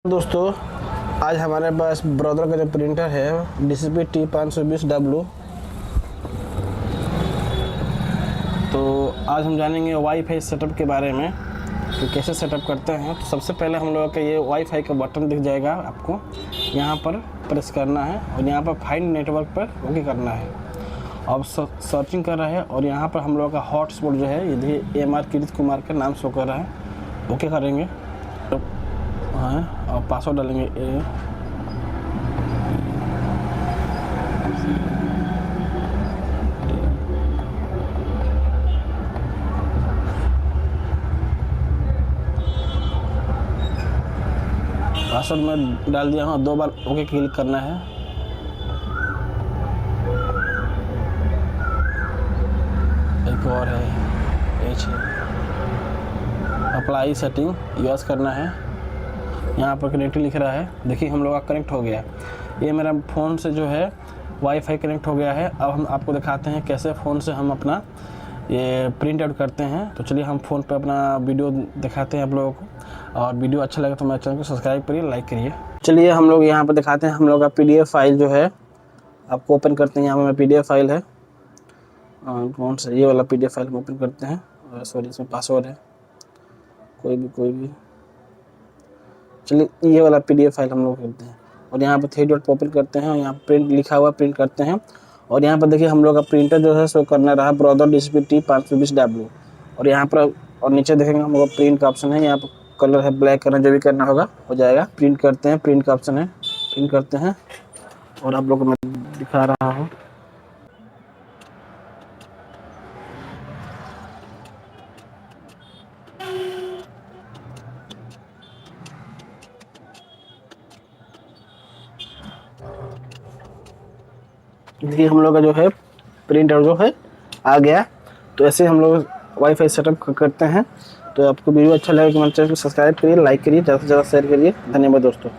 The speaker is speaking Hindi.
दोस्तों, आज हमारे पास ब्रदर का जो प्रिंटर है DCP T520W। तो आज हम जानेंगे वाईफाई सेटअप के बारे में कि कैसे सेटअप करते हैं। तो सबसे पहले हम लोगों का ये वाईफाई का बटन दिख जाएगा आपको, यहाँ पर प्रेस करना है और यहाँ पर फाइंड नेटवर्क पर ओके करना है। अब सर्चिंग कर रहा है और यहाँ पर हम लोगों का हॉटस्पॉट जो है ये MR किरित कुमार का नाम शो कर रहा है। ओके करेंगे हाँ, और पासवर्ड डालेंगे पासवर्ड में डाल दिया हूँ। 2 बार ओके क्लिक करना है। एक और है अप्लाई सेटिंग यूज़ करना है। यहाँ पर कनेक्ट लिख रहा है, देखिए हम लोग का कनेक्ट हो गया। ये मेरा फ़ोन से जो है वाईफाई कनेक्ट हो गया है। अब हम आपको दिखाते हैं कैसे फ़ोन से हम अपना ये प्रिंट आउट करते हैं। तो चलिए हम फ़ोन पे अपना वीडियो दिखाते हैं आप लोगों को, और वीडियो अच्छा लगे तो मेरे चैनल को सब्सक्राइब करिए, लाइक करिए। चलिए हम लोग यहाँ पर दिखाते हैं हम लोग का PDF फाइल जो है आपको ओपन करते हैं। यहाँ पर PDF फाइल है, कौन सा ये वाला PDF फाइल को ओपन करते हैं। सॉरी, इसमें पासवर्ड है, कोई भी चलिए ये वाला PDF फाइल हम लोग करते हैं और यहाँ पर 3 डॉट ओपन करते हैं और यहाँ प्रिंट लिखा हुआ प्रिंट करते हैं। और यहाँ पर देखिए हम लोग का प्रिंटर जो है सो करना रहा ब्रदर DCP T520W। और यहाँ पर और नीचे देखेंगे हम लोग प्रिंट का ऑप्शन है, यहाँ पर कलर है ब्लैक करना, जो भी करना होगा हो जाएगा। प्रिंट करते हैं, प्रिंट का ऑप्शन है, प्रिंट करते हैं और आप लोग को मैं दिखा रहा हूँ। देखिए हम लोग का जो है प्रिंटर जो है आ गया। तो ऐसे हम लोग वाईफाई सेटअप करते हैं। तो आपको वीडियो अच्छा लगे तो मेरे चैनल को सब्सक्राइब करिए, लाइक करिए, ज़्यादा से ज़्यादा शेयर करिए। धन्यवाद दोस्तों।